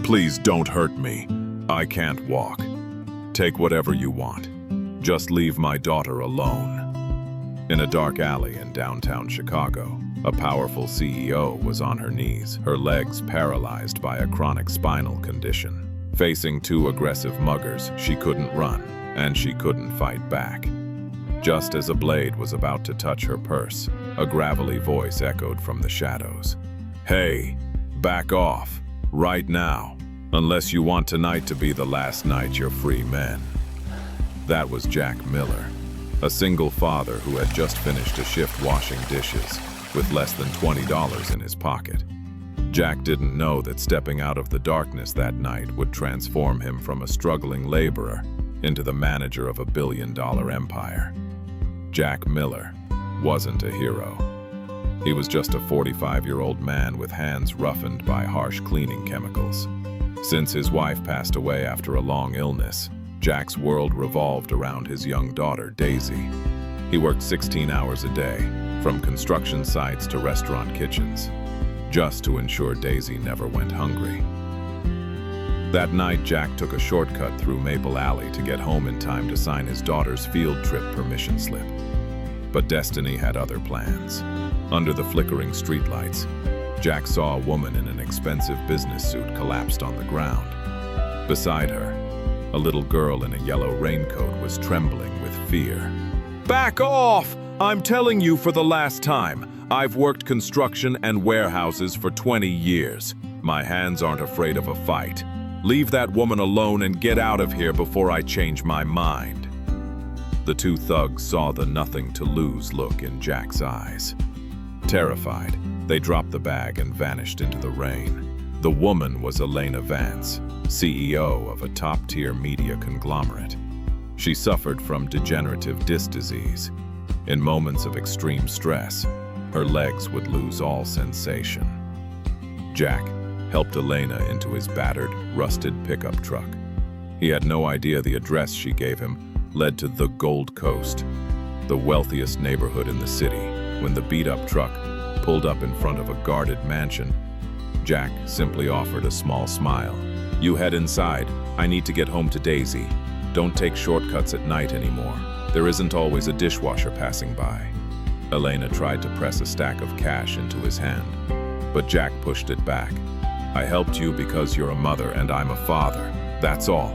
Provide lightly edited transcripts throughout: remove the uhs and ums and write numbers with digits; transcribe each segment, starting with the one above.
Please don't hurt me. I can't walk. Take whatever you want. Just leave my daughter alone. In a dark alley in downtown Chicago, a powerful CEO was on her knees, her legs paralyzed by a chronic spinal condition. Facing two aggressive muggers, she couldn't run, and she couldn't fight back. Just as a blade was about to touch her purse, a gravelly voice echoed from the shadows. "Hey, back off, right now, unless you want tonight to be the last night you're free men." That was Jack Miller, a single father who had just finished a shift washing dishes with less than $20 in his pocket. Jack didn't know that stepping out of the darkness that night would transform him from a struggling laborer into the manager of a billion-dollar empire. Jack Miller wasn't a hero. He was just a 45-year-old man with hands roughened by harsh cleaning chemicals. Since his wife passed away after a long illness, Jack's world revolved around his young daughter, Daisy. He worked 16 hours a day, from construction sites to restaurant kitchens, just to ensure Daisy never went hungry. That night, Jack took a shortcut through Maple Alley to get home in time to sign his daughter's field trip permission slip. But destiny had other plans. Under the flickering streetlights, Jack saw a woman in an expensive business suit collapsed on the ground. Beside her, a little girl in a yellow raincoat was trembling with fear. "Back off! I'm telling you for the last time. I've worked construction and warehouses for 20 years. My hands aren't afraid of a fight. Leave that woman alone and get out of here before I change my mind." The two thugs saw the nothing-to-lose look in Jack's eyes. Terrified, they dropped the bag and vanished into the rain. The woman was Elena Vance, CEO of a top-tier media conglomerate. She suffered from degenerative disc disease. In moments of extreme stress, her legs would lose all sensation. Jack helped Elena into his battered, rusted pickup truck. He had no idea the address she gave him led to the Gold Coast, the wealthiest neighborhood in the city. When the beat-up truck pulled up in front of a guarded mansion, Jack simply offered a small smile. "You head inside. I need to get home to Daisy. Don't take shortcuts at night anymore. There isn't always a dishwasher passing by." Elena tried to press a stack of cash into his hand, but Jack pushed it back. "I helped you because you're a mother and I'm a father. That's all."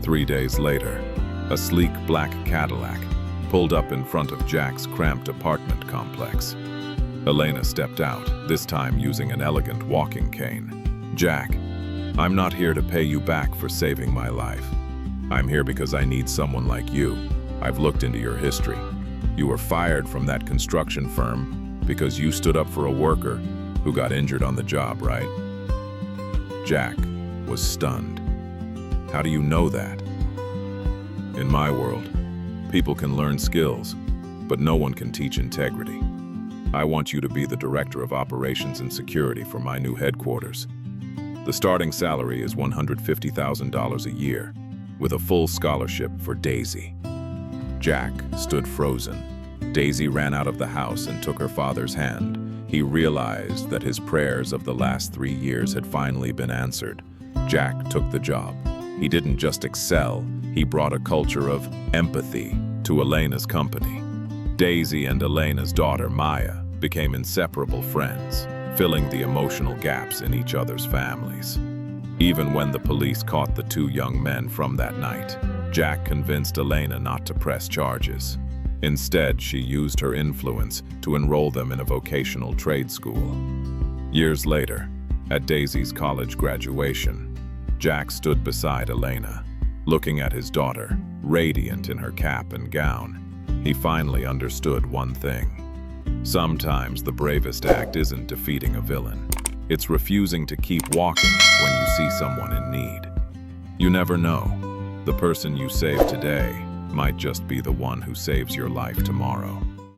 3 days later, a sleek black Cadillac pulled up in front of Jack's cramped apartment complex. Elena stepped out, this time using an elegant walking cane. "Jack, I'm not here to pay you back for saving my life. I'm here because I need someone like you. I've looked into your history. You were fired from that construction firm because you stood up for a worker who got injured on the job, right?" Jack was stunned. "How do you know that?" "In my world, people can learn skills, but no one can teach integrity. I want you to be the director of operations and security for my new headquarters. The starting salary is $150,000 a year, with a full scholarship for Daisy." Jack stood frozen. Daisy ran out of the house and took her father's hand. He realized that his prayers of the last 3 years had finally been answered. Jack took the job. He didn't just excel, he brought a culture of empathy to Elena's company. Daisy and Elena's daughter, Maya, became inseparable friends, filling the emotional gaps in each other's families. Even when the police caught the two young men from that night, Jack convinced Elena not to press charges. Instead, she used her influence to enroll them in a vocational trade school. Years later, at Daisy's college graduation, Jack stood beside Elena, looking at his daughter, radiant in her cap and gown. He finally understood one thing. Sometimes the bravest act isn't defeating a villain. It's refusing to keep walking when you see someone in need. You never know. The person you save today might just be the one who saves your life tomorrow.